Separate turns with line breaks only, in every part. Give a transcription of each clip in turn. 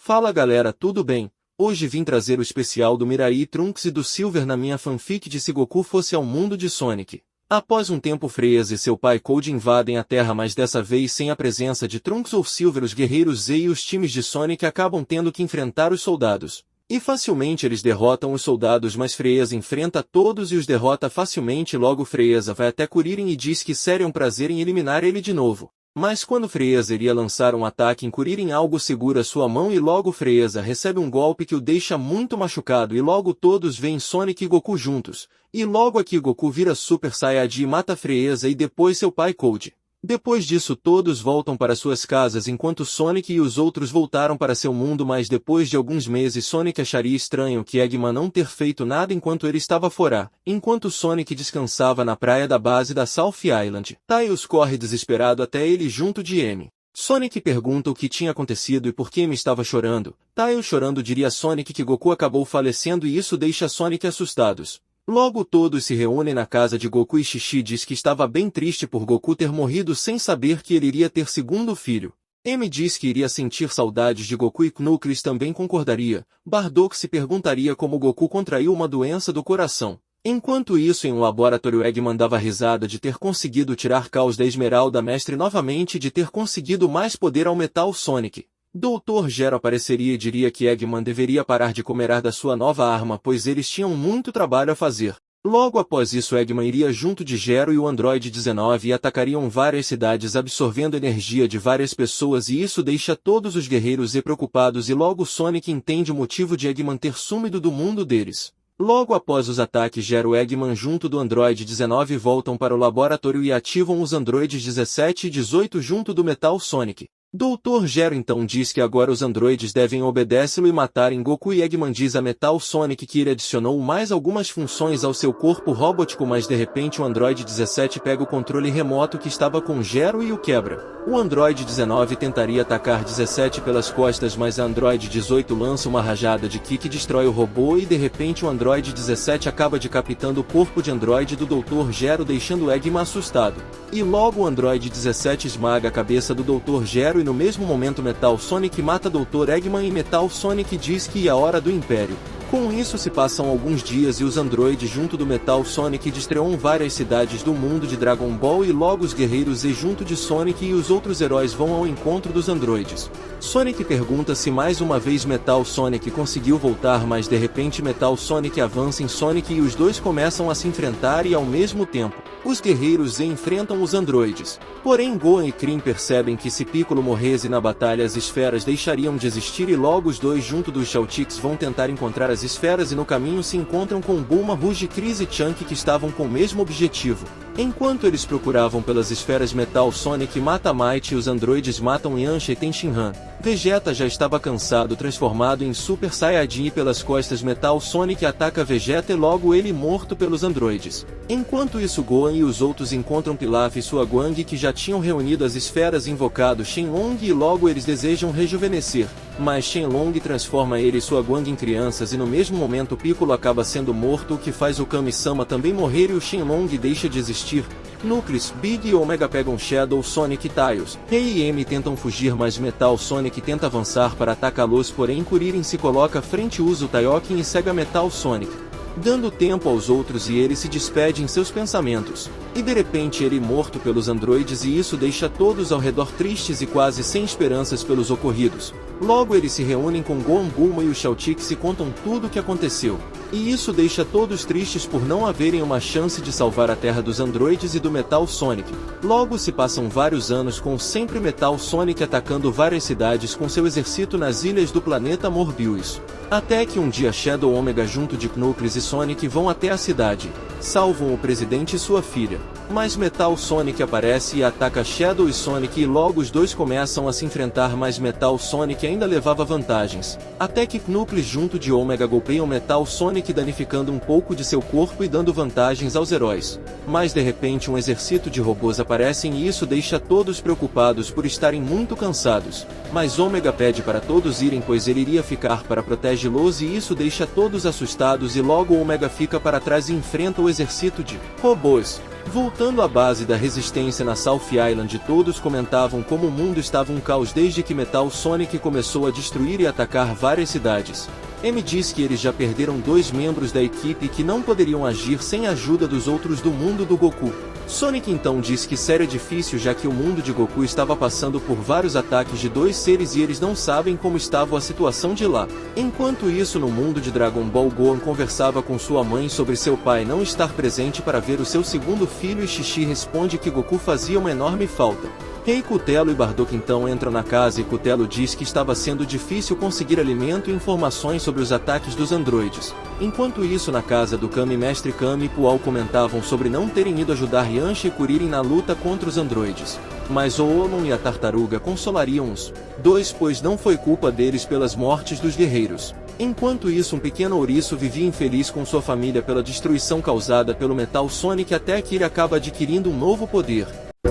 Fala galera, tudo bem? Hoje vim trazer o especial do Mirai Trunks e do Silver na minha fanfic de Se Goku fosse ao mundo de Sonic. Após um tempo, Freeza e seu pai Code invadem a Terra, mas dessa vez sem a presença de Trunks ou Silver. Os guerreiros Z e os times de Sonic acabam tendo que enfrentar os soldados. E facilmente eles derrotam os soldados, mas Freeza enfrenta todos e os derrota facilmente. Logo Freeza vai até Kuririn e diz que seria um prazer em eliminar ele de novo. Mas quando Freeza iria lançar um ataque em Kuririn, algo segura sua mão e logo Freeza recebe um golpe que o deixa muito machucado e logo todos veem Sonic e Goku juntos. E logo aqui Goku vira Super Saiyajin e mata Freeza e depois seu pai Code. Depois disso todos voltam para suas casas enquanto Sonic e os outros voltaram para seu mundo, mas depois de alguns meses Sonic acharia estranho que Eggman não ter feito nada enquanto ele estava fora, enquanto Sonic descansava na praia da base da South Island. Tails corre desesperado até ele junto de M. Sonic pergunta o que tinha acontecido e por que M estava chorando. Tails chorando diria a Sonic que Goku acabou falecendo e isso deixa Sonic assustados. Logo todos se reúnem na casa de Goku e Xixi diz que estava bem triste por Goku ter morrido sem saber que ele iria ter segundo filho. M diz que iria sentir saudades de Goku e Knuckles também concordaria. Bardock se perguntaria como Goku contraiu uma doença do coração. Enquanto isso, em um laboratório, Eggman dava risada de ter conseguido tirar Caos da Esmeralda Mestre novamente e de ter conseguido mais poder ao Metal Sonic. Dr. Gero apareceria e diria que Eggman deveria parar de comer da sua nova arma, pois eles tinham muito trabalho a fazer. Logo após isso, Eggman iria junto de Gero e o Android 19 e atacariam várias cidades absorvendo energia de várias pessoas, e isso deixa todos os guerreiros preocupados e logo Sonic entende o motivo de Eggman ter sumido do mundo deles. Logo após os ataques, Gero e Eggman junto do Android 19 voltam para o laboratório e ativam os Androids 17 e 18 junto do Metal Sonic. Dr. Gero então diz que agora os androides devem obedecê-lo e matarem Goku, e Eggman diz a Metal Sonic que ele adicionou mais algumas funções ao seu corpo robótico, mas de repente o Android 17 pega o controle remoto que estava com Gero e o quebra. O Android 19 tentaria atacar 17 pelas costas, mas a Android 18 lança uma rajada de ki que destrói o robô e de repente o Android 17 acaba decapitando o corpo de Android do Dr. Gero, deixando Eggman assustado. E logo o Android 17 esmaga a cabeça do Dr. Gero e no mesmo momento Metal Sonic mata Dr. Eggman e Metal Sonic diz que é a hora do Império. Com isso se passam alguns dias e os androides junto do Metal Sonic destreiam várias cidades do mundo de Dragon Ball e logo os guerreiros E junto de Sonic e os outros heróis vão ao encontro dos androides. Sonic pergunta se mais uma vez Metal Sonic conseguiu voltar, mas de repente Metal Sonic avança em Sonic e os dois começam a se enfrentar e ao mesmo tempo, os guerreiros Z enfrentam os androides. Porém Gohan e Krillin percebem que se Piccolo morresse na batalha as esferas deixariam de existir e logo os dois junto dos Chaotix vão tentar encontrar as esferas e no caminho se encontram com Bulma, Rouge, Chris e Chunk que estavam com o mesmo objetivo. Enquanto eles procuravam pelas esferas, Metal Sonic mata Might e os androides matam Yamcha e Tenshinhan. Vegeta já estava cansado, transformado em Super Saiyajin e pelas costas Metal Sonic ataca Vegeta e logo ele morto pelos androides. Enquanto isso Gohan e os outros encontram Pilaf e sua gangue que já tinham reunido as esferas, invocado Shenlong e logo eles desejam rejuvenescer. Mas Shenlong transforma ele e sua gangue em crianças e no mesmo momento Piccolo acaba sendo morto, o que faz o Kami-sama também morrer e o Shenlong deixa de existir. Knuckles, Big e Omega pegam Shadow, Sonic e Tails. Rei e M tentam fugir, mas Metal Sonic tenta avançar para atacá-los, porém Kuririn se coloca à frente, usa o Taioken e cega Metal Sonic, dando tempo aos outros e ele se despede em seus pensamentos. E de repente ele morto pelos androides e isso deixa todos ao redor tristes e quase sem esperanças pelos ocorridos. Logo eles se reúnem com Gohan, Bulma e os Chaotix e contam tudo o que aconteceu. E isso deixa todos tristes por não haverem uma chance de salvar a Terra dos androides e do Metal Sonic. Logo se passam vários anos com sempre Metal Sonic atacando várias cidades com seu exército nas ilhas do planeta Morbius. Até que um dia Shadow, Omega junto de Knuckles e Sonic vão até a cidade, salvam o presidente e sua filha. Mas Metal Sonic aparece e ataca Shadow e Sonic e logo os dois começam a se enfrentar, mas Metal Sonic ainda levava vantagens. Até que Knuckles junto de Omega golpeiam Metal Sonic danificando um pouco de seu corpo e dando vantagens aos heróis. Mas de repente um exército de robôs aparecem e isso deixa todos preocupados por estarem muito cansados. Mas Omega pede para todos irem, pois ele iria ficar para protegê-los e isso deixa todos assustados e logo Omega fica para trás e enfrenta o exército de robôs. Voltando à base da resistência na South Island, todos comentavam como o mundo estava um caos desde que Metal Sonic começou a destruir e atacar várias cidades. M diz que eles já perderam 2 membros da equipe e que não poderiam agir sem a ajuda dos outros do mundo do Goku. Sonic então diz que seria difícil já que o mundo de Goku estava passando por vários ataques de 2 seres e eles não sabem como estava a situação de lá. Enquanto isso, no mundo de Dragon Ball, Gohan conversava com sua mãe sobre seu pai não estar presente para ver o seu segundo filho e Xixi responde que Goku fazia uma enorme falta. Rei Cutelo e Bardock então entram na casa e Cutelo diz que estava sendo difícil conseguir alimento e informações sobre os ataques dos androides. Enquanto isso, na casa do Kami, Mestre Kami e Pual comentavam sobre não terem ido ajudar Yanshi e Kuririn na luta contra os androides. Mas o Omon e a Tartaruga consolariam os dois, pois não foi culpa deles pelas mortes dos guerreiros. Enquanto isso, um pequeno ouriço vivia infeliz com sua família pela destruição causada pelo Metal Sonic até que ele acaba adquirindo um novo poder.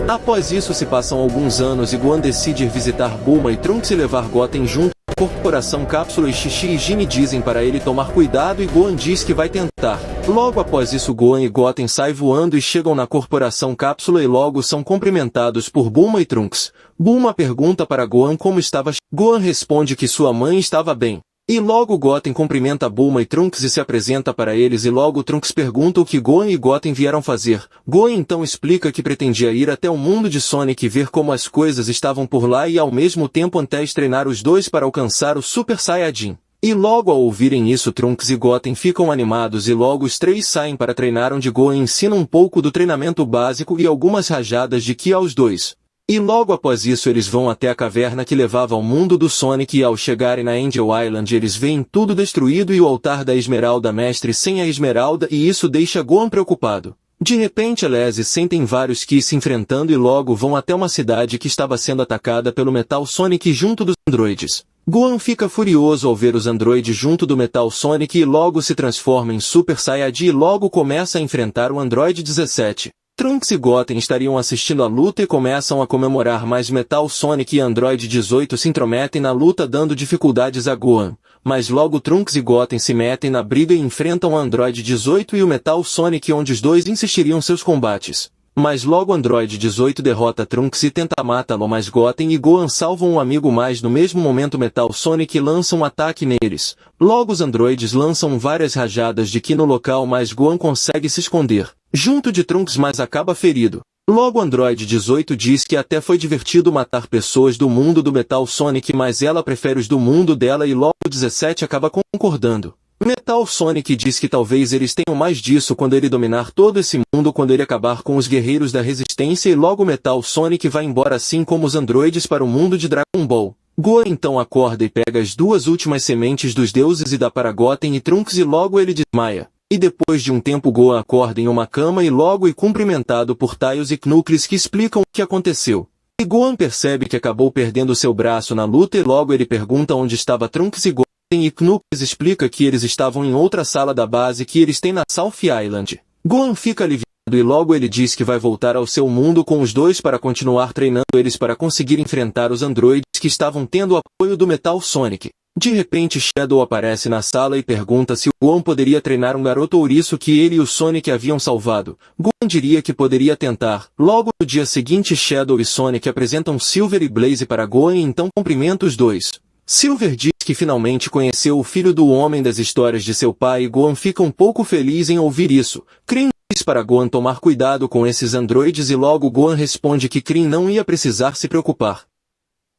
Após isso se passam alguns anos e Gohan decide ir visitar Bulma e Trunks e levar Goten junto. A Corporação Cápsula e Xixi e Jimmy dizem para ele tomar cuidado e Gohan diz que vai tentar. Logo após isso Gohan e Goten saem voando e chegam na Corporação Cápsula e logo são cumprimentados por Bulma e Trunks. Bulma pergunta para Gohan como estava. Gohan responde que sua mãe estava bem. E logo Goten cumprimenta Bulma e Trunks e se apresenta para eles e logo Trunks pergunta o que Gohan e Goten vieram fazer. Gohan então explica que pretendia ir até o mundo de Sonic e ver como as coisas estavam por lá e ao mesmo tempo antes treinar os dois para alcançar o Super Saiyajin. E logo ao ouvirem isso Trunks e Goten ficam animados e logo os três saem para treinar onde Gohan ensina um pouco do treinamento básico e algumas rajadas de Ki aos dois. E logo após isso eles vão até a caverna que levava ao mundo do Sonic e ao chegarem na Angel Island eles veem tudo destruído e o altar da Esmeralda Mestre sem a Esmeralda e isso deixa Gohan preocupado. De repente eles sentem vários Ki se enfrentando e logo vão até uma cidade que estava sendo atacada pelo Metal Sonic junto dos androides. Gohan fica furioso ao ver os androides junto do Metal Sonic e logo se transforma em Super Saiyajin e logo começa a enfrentar o Android 17. Trunks e Goten estariam assistindo a luta e começam a comemorar, mas Metal Sonic e Android 18 se intrometem na luta dando dificuldades a Gohan. Mas logo Trunks e Goten se metem na briga e enfrentam o Android 18 e o Metal Sonic onde os dois insistiriam seus combates. Mas logo Android 18 derrota Trunks e tenta matá-lo, mas Goten e Gohan salvam um amigo, mas no mesmo momento Metal Sonic lança um ataque neles. Logo os androides lançam várias rajadas de Ki no local, mas Gohan consegue se esconder junto de Trunks, mas acaba ferido. Logo Android 18 diz que até foi divertido matar pessoas do mundo do Metal Sonic, mas ela prefere os do mundo dela e logo 17 acaba concordando. Metal Sonic diz que talvez eles tenham mais disso quando ele dominar todo esse mundo, quando ele acabar com os guerreiros da resistência e logo Metal Sonic vai embora assim como os androides para o mundo de Dragon Ball. Gohan então acorda e pega as 2 últimas sementes dos deuses e dá para Goten e Trunks e logo ele desmaia. E depois de um tempo Gohan acorda em uma cama e logo é cumprimentado por Tails e Knuckles que explicam o que aconteceu. E Gohan percebe que acabou perdendo seu braço na luta e logo ele pergunta onde estava Trunks e Goten e Knuckles explica que eles estavam em outra sala da base que eles têm na South Island. Gohan fica aliviado e logo ele diz que vai voltar ao seu mundo com os dois para continuar treinando eles para conseguir enfrentar os androides que estavam tendo o apoio do Metal Sonic. De repente Shadow aparece na sala e pergunta se o Gohan poderia treinar um garoto ouriço que ele e o Sonic haviam salvado. Gohan diria que poderia tentar. Logo no dia seguinte Shadow e Sonic apresentam Silver e Blaze para Gohan e então cumprimenta os dois. Silver diz que finalmente conheceu o filho do homem das histórias de seu pai e Gohan fica um pouco feliz em ouvir isso. Krillin diz para Gohan tomar cuidado com esses androides e logo Gohan responde que Krillin não ia precisar se preocupar.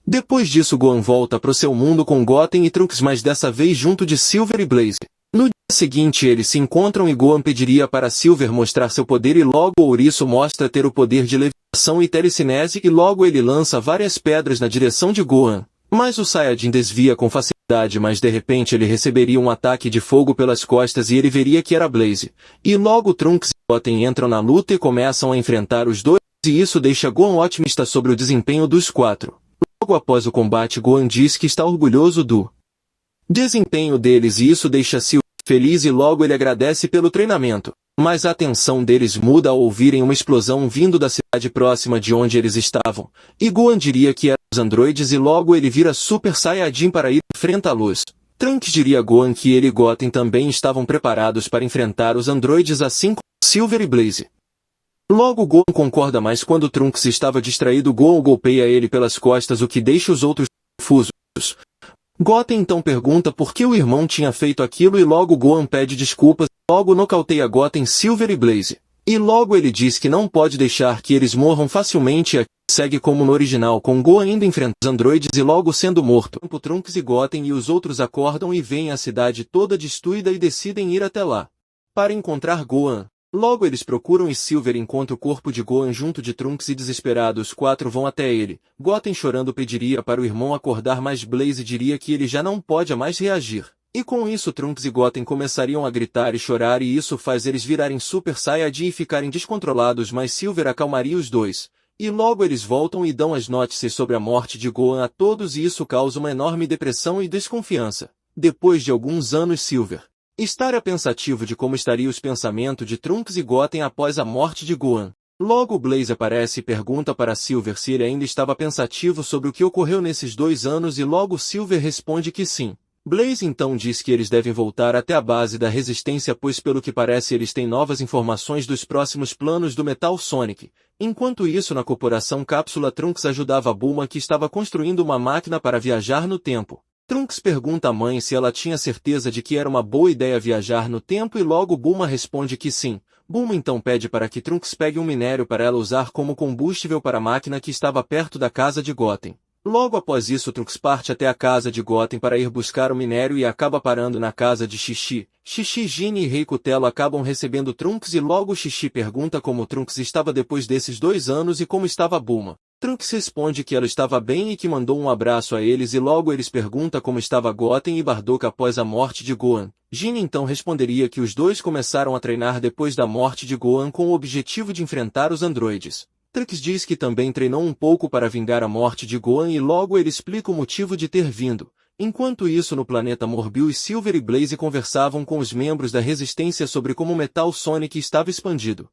Depois disso Gohan volta pro seu mundo com Goten e Trunks, mas dessa vez junto de Silver e Blaze. No dia seguinte eles se encontram e Gohan pediria para Silver mostrar seu poder e logo o ouriço mostra ter o poder de levitação e telecinese e logo ele lança várias pedras na direção de Gohan. Mas o Saiyajin desvia com facilidade, mas de repente ele receberia um ataque de fogo pelas costas e ele veria que era Blaze. E logo Trunks e Goten entram na luta e começam a enfrentar os dois e isso deixa Gohan otimista sobre o desempenho dos 4. Logo após o combate Gohan diz que está orgulhoso do desempenho deles e isso deixa Silver feliz e logo ele agradece pelo treinamento. Mas a atenção deles muda ao ouvirem uma explosão vindo da cidade próxima de onde eles estavam. E Gohan diria que eram os androides e logo ele vira Super Saiyajin para ir enfrentá-los. Trunks diria a Gohan que ele e Goten também estavam preparados para enfrentar os androides assim como Silver e Blaze. Logo Gohan concorda, mas quando Trunks estava distraído, Gohan golpeia ele pelas costas, o que deixa os outros confusos. Goten então pergunta por que o irmão tinha feito aquilo e logo Gohan pede desculpas, logo nocauteia Goten, Silver e Blaze. E logo ele diz que não pode deixar que eles morram facilmente e segue como no original, com Gohan indo enfrentar os androides e logo sendo morto. Trunks e Goten e os outros acordam e veem a cidade toda destruída e decidem ir até lá para encontrar Gohan. Logo eles procuram e Silver encontra o corpo de Gohan junto de Trunks e desesperados os quatro vão até ele. Goten chorando pediria para o irmão acordar, mas Blaze diria que ele já não pode mais reagir. E com isso Trunks e Goten começariam a gritar e chorar e isso faz eles virarem Super Saiyajin e ficarem descontrolados, mas Silver acalmaria os dois. E logo eles voltam e dão as notícias sobre a morte de Gohan a todos e isso causa uma enorme depressão e desconfiança. Depois de alguns anos Silver estaria pensativo de como estaria os pensamentos de Trunks e Goten após a morte de Gohan. Logo Blaze aparece e pergunta para Silver se ele ainda estava pensativo sobre o que ocorreu nesses 2 anos e logo Silver responde que sim. Blaze então diz que eles devem voltar até a base da resistência, pois pelo que parece eles têm novas informações dos próximos planos do Metal Sonic. Enquanto isso na corporação Cápsula Trunks ajudava Bulma, que estava construindo uma máquina para viajar no tempo. Trunks pergunta à mãe se ela tinha certeza de que era uma boa ideia viajar no tempo e logo Bulma responde que sim. Bulma então pede para que Trunks pegue um minério para ela usar como combustível para a máquina que estava perto da casa de Goten. Logo após isso Trunks parte até a casa de Goten para ir buscar o minério e acaba parando na casa de Xixi. Xixi, Gine e Rei Cutelo acabam recebendo Trunks e logo Xixi pergunta como Trunks estava depois desses 2 anos e como estava Bulma. Trunks responde que ela estava bem e que mandou um abraço a eles e logo eles perguntam como estava Goten e Bardock após a morte de Gohan. Gine então responderia que os dois começaram a treinar depois da morte de Gohan com o objetivo de enfrentar os androides. Trunks diz que também treinou um pouco para vingar a morte de Gohan e logo ele explica o motivo de ter vindo. Enquanto isso no planeta Morbius, Silver e Blaze conversavam com os membros da Resistência sobre como o Metal Sonic estava expandido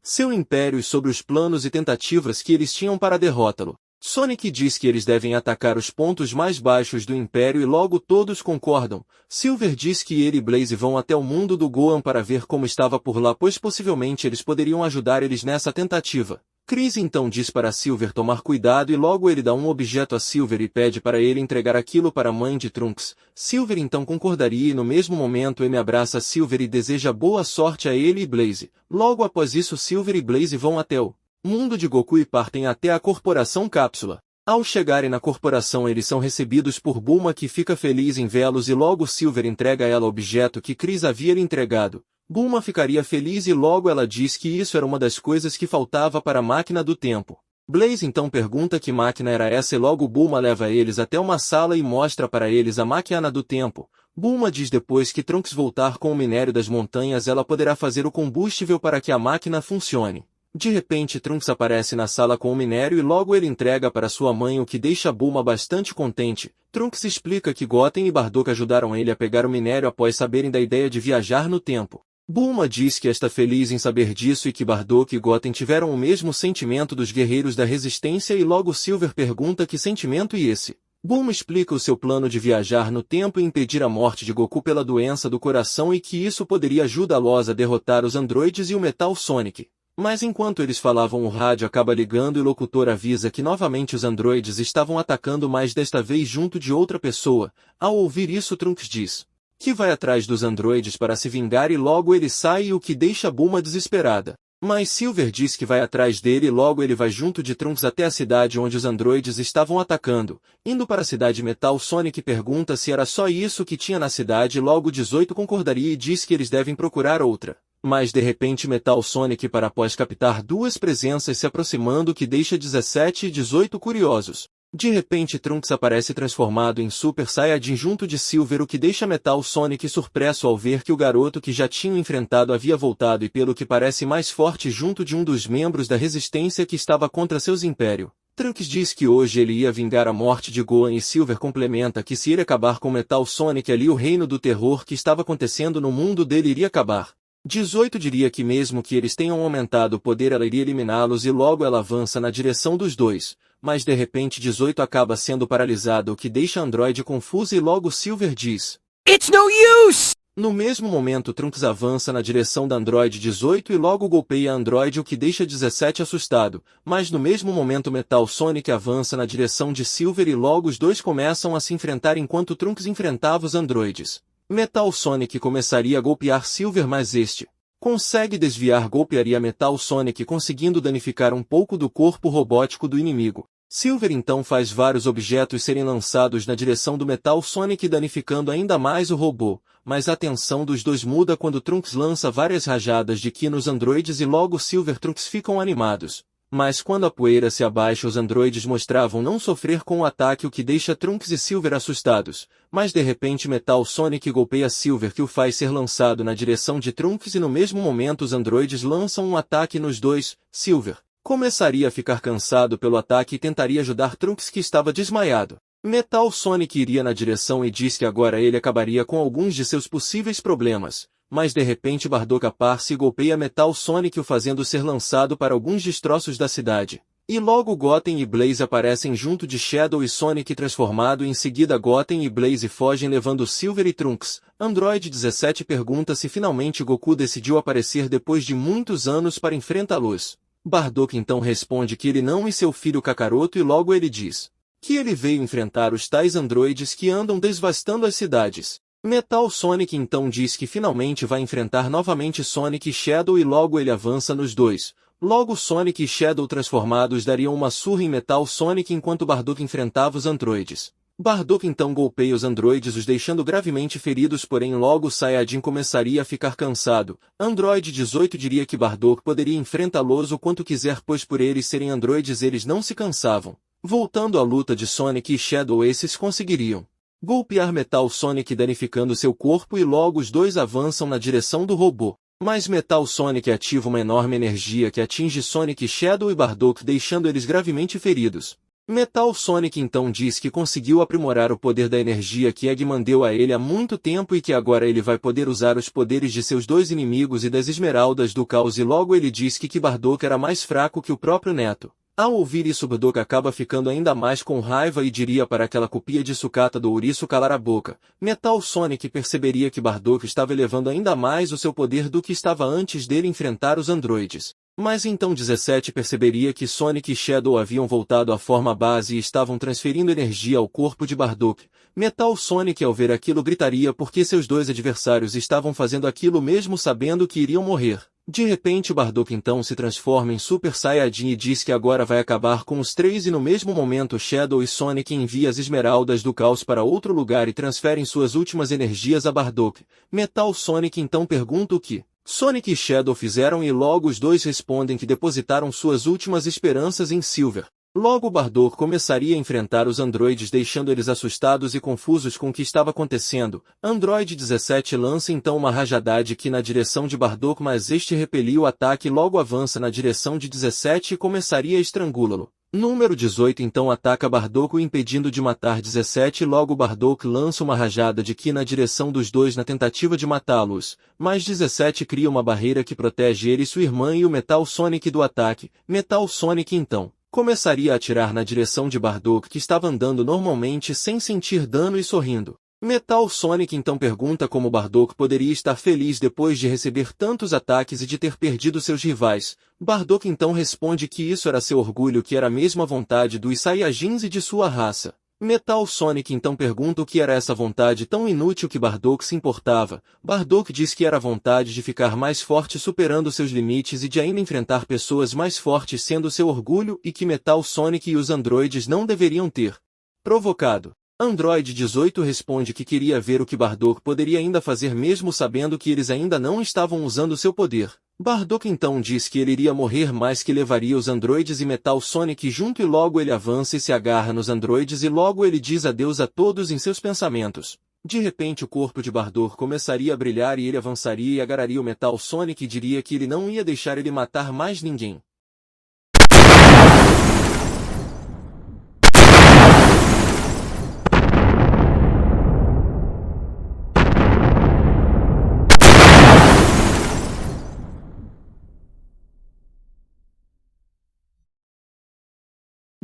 seu império e sobre os planos e tentativas que eles tinham para derrotá-lo. Sonic diz que eles devem atacar os pontos mais baixos do Império e logo todos concordam. Silver diz que ele e Blaze vão até o mundo do Gohan para ver como estava por lá, pois possivelmente eles poderiam ajudar eles nessa tentativa. Chris então diz para Silver tomar cuidado e logo ele dá um objeto a Silver e pede para ele entregar aquilo para a mãe de Trunks. Silver então concordaria e no mesmo momento ele abraça Silver e deseja boa sorte a ele e Blaze. Logo após isso Silver e Blaze vão até o mundo de Goku e partem até a Corporação Cápsula. Ao chegarem na corporação eles são recebidos por Bulma, que fica feliz em vê-los e logo Silver entrega a ela o objeto que Chris havia lhe entregado. Bulma ficaria feliz e logo ela diz que isso era uma das coisas que faltava para a máquina do tempo. Blaze então pergunta que máquina era essa e logo Bulma leva eles até uma sala e mostra para eles a máquina do tempo. Bulma diz depois que Trunks voltar com o minério das montanhas ela poderá fazer o combustível para que a máquina funcione. De repente Trunks aparece na sala com o minério e logo ele entrega para sua mãe, o que deixa Bulma bastante contente. Trunks explica que Goten e Bardock ajudaram ele a pegar o minério após saberem da ideia de viajar no tempo. Bulma diz que está feliz em saber disso e que Bardock e Goten tiveram o mesmo sentimento dos guerreiros da resistência e logo Silver pergunta que sentimento e esse. Bulma explica o seu plano de viajar no tempo e impedir a morte de Goku pela doença do coração e que isso poderia ajudá-los a derrotar os androides e o Metal Sonic. Mas enquanto eles falavam o rádio acaba ligando e o locutor avisa que novamente os androides estavam atacando, mas desta vez junto de outra pessoa. Ao ouvir isso Trunks diz que vai atrás dos androides para se vingar e logo ele sai, o que deixa Bulma desesperada. Mas Silver diz que vai atrás dele e logo ele vai junto de Trunks até a cidade onde os androides estavam atacando. Indo para a cidade, Metal Sonic pergunta se era só isso que tinha na cidade e logo 18 concordaria e diz que eles devem procurar outra. Mas de repente Metal Sonic para após captar 2 presenças se aproximando, que deixa 17 e 18 curiosos. De repente Trunks aparece transformado em Super Saiyajin junto de Silver, o que deixa Metal Sonic surpreso ao ver que o garoto que já tinha enfrentado havia voltado e pelo que parece mais forte junto de um dos membros da resistência que estava contra seus impérios. Trunks diz que hoje ele ia vingar a morte de Gohan e Silver complementa que se ele acabar com Metal Sonic ali o reino do terror que estava acontecendo no mundo dele iria acabar. 18 diria que mesmo que eles tenham aumentado o poder ela iria eliminá-los e logo ela avança na direção dos dois. Mas de repente 18 acaba sendo paralisado, o que deixa Android confuso e logo Silver diz:
It's no use!
No mesmo momento Trunks avança na direção da Android 18 e logo golpeia a Android, o que deixa 17 assustado, mas no mesmo momento Metal Sonic avança na direção de Silver e logo os dois começam a se enfrentar enquanto Trunks enfrentava os androides. Metal Sonic começaria a golpear Silver, mas este consegue desviar, golpearia Metal Sonic conseguindo danificar um pouco do corpo robótico do inimigo. Silver então faz vários objetos serem lançados na direção do Metal Sonic danificando ainda mais o robô, mas a tensão dos dois muda quando Trunks lança várias rajadas de Ki nos androides e logo Silver e Trunks ficam animados. Mas quando a poeira se abaixa os androides mostravam não sofrer com o ataque, o que deixa Trunks e Silver assustados, mas de repente Metal Sonic golpeia Silver, que o faz ser lançado na direção de Trunks e no mesmo momento os androides lançam um ataque nos dois. Silver começaria a ficar cansado pelo ataque e tentaria ajudar Trunks, que estava desmaiado. Metal Sonic iria na direção e diz que agora ele acabaria com alguns de seus possíveis problemas, mas de repente Bardock aparece e golpeia Metal Sonic, o fazendo ser lançado para alguns destroços da cidade. E logo Goten e Blaze aparecem junto de Shadow e Sonic transformado, e em seguida Goten e Blaze fogem levando Silver e Trunks. Android 17 pergunta se finalmente Goku decidiu aparecer depois de muitos anos para enfrentá-los. Bardock então responde que ele não e seu filho Kakaroto, e logo ele diz que ele veio enfrentar os tais androides que andam devastando as cidades. Metal Sonic então diz que finalmente vai enfrentar novamente Sonic e Shadow e logo ele avança nos dois. Logo Sonic e Shadow transformados dariam uma surra em Metal Sonic enquanto Bardock enfrentava os androides. Bardock então golpeia os androides, os deixando gravemente feridos, porém logo Saiyajin começaria a ficar cansado. Android 18 diria que Bardock poderia enfrentá-los o quanto quiser, pois por eles serem androides eles não se cansavam. Voltando à luta de Sonic e Shadow, esses conseguiriam golpear Metal Sonic danificando seu corpo e logo os dois avançam na direção do robô. Mas Metal Sonic ativa uma enorme energia que atinge Sonic, Shadow e Bardock, deixando eles gravemente feridos. Metal Sonic então diz que conseguiu aprimorar o poder da energia que Eggman deu a ele há muito tempo e que agora ele vai poder usar os poderes de seus dois inimigos e das Esmeraldas do Caos, e logo ele diz que Bardock era mais fraco que o próprio neto. Ao ouvir isso, Bardock acaba ficando ainda mais com raiva e diria para aquela copia de sucata do ouriço calar a boca. Metal Sonic perceberia que Bardock estava elevando ainda mais o seu poder do que estava antes dele enfrentar os androides. Mas então 17 perceberia que Sonic e Shadow haviam voltado à forma base e estavam transferindo energia ao corpo de Bardock. Metal Sonic, ao ver aquilo, gritaria porque seus dois adversários estavam fazendo aquilo mesmo sabendo que iriam morrer. De repente Bardock então se transforma em Super Saiyajin e diz que agora vai acabar com os três, e no mesmo momento Shadow e Sonic enviam as Esmeraldas do Caos para outro lugar e transferem suas últimas energias a Bardock. Metal Sonic então pergunta o que Sonic e Shadow fizeram e logo os dois respondem que depositaram suas últimas esperanças em Silver. Logo Bardock começaria a enfrentar os androides, deixando eles assustados e confusos com o que estava acontecendo. Android 17 lança então uma rajada de Ki na direção de Bardock, mas este repeliu o ataque e logo avança na direção de 17 e começaria a estrangulá-lo. Número 18 então ataca Bardock, o impedindo de matar 17 e logo Bardock lança uma rajada de Ki na direção dos dois na tentativa de matá-los, mas 17 cria uma barreira que protege ele, sua irmã e o Metal Sonic do ataque. Metal Sonic então começaria a atirar na direção de Bardock, que estava andando normalmente sem sentir dano e sorrindo. Metal Sonic então pergunta como Bardock poderia estar feliz depois de receber tantos ataques e de ter perdido seus rivais. Bardock então responde que isso era seu orgulho, que era mesmo a vontade dos Saiyajins e de sua raça. Metal Sonic então pergunta o que era essa vontade tão inútil que Bardock se importava. Bardock diz que era a vontade de ficar mais forte, superando seus limites, e de ainda enfrentar pessoas mais fortes, sendo seu orgulho, e que Metal Sonic e os androides não deveriam ter provocado. Android 18 responde que queria ver o que Bardock poderia ainda fazer mesmo sabendo que eles ainda não estavam usando seu poder. Bardock então diz que ele iria morrer, mas que levaria os androides e Metal Sonic junto, e logo ele avança e se agarra nos androides e logo ele diz adeus a todos em seus pensamentos. De repente o corpo de Bardock começaria a brilhar e ele avançaria e agarraria o Metal Sonic e diria que ele não ia deixar ele matar mais ninguém.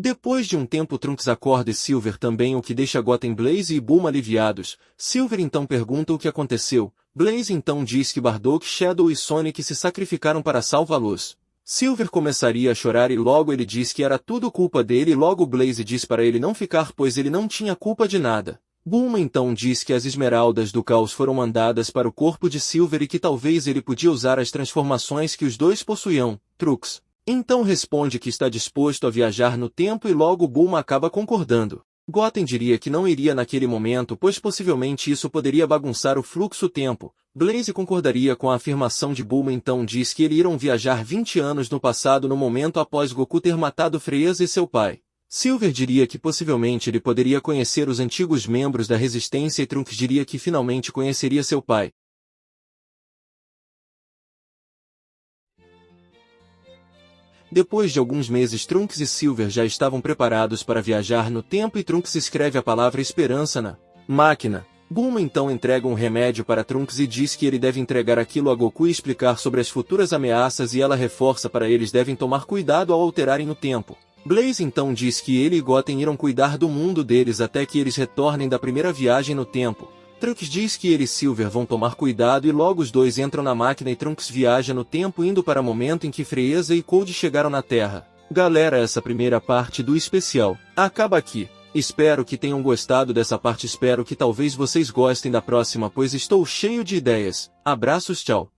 Depois de um tempo Trunks acorda e Silver também, o que deixa Goten, Blaze e Bulma aliviados. Silver então pergunta o que aconteceu. Blaze então diz que Bardock, Shadow e Sonic se sacrificaram para salvá-los. Silver começaria a chorar e logo ele diz que era tudo culpa dele e logo Blaze diz para ele não ficar pois ele não tinha culpa de nada. Bulma então diz que as esmeraldas do caos foram mandadas para o corpo de Silver e que talvez ele podia usar as transformações que os dois possuíam, Trunks. Então responde que está disposto a viajar no tempo e logo Bulma acaba concordando. Goten diria que não iria naquele momento pois possivelmente isso poderia bagunçar o fluxo-tempo. Blaze concordaria com a afirmação de Bulma então diz que eles irão viajar 20 anos no passado no momento após Goku ter matado Freeza e seu pai. Silver diria que possivelmente ele poderia conhecer os antigos membros da Resistência e Trunks diria que finalmente conheceria seu pai. Depois de alguns meses Trunks e Silver já estavam preparados para viajar no tempo e Trunks escreve a palavra esperança na máquina. Bulma então entrega um remédio para Trunks e diz que ele deve entregar aquilo a Goku e explicar sobre as futuras ameaças e ela reforça para eles devem tomar cuidado ao alterarem no tempo. Blaze então diz que ele e Goten irão cuidar do mundo deles até que eles retornem da primeira viagem no tempo. Trunks diz que ele e Silver vão tomar cuidado e logo os dois entram na máquina e Trunks viaja no tempo indo para o momento em que Freeza e Cold chegaram na Terra. Galera, essa primeira parte do especial acaba aqui. Espero que tenham gostado dessa parte, espero que talvez vocês gostem da próxima pois estou cheio de ideias. Abraços, tchau.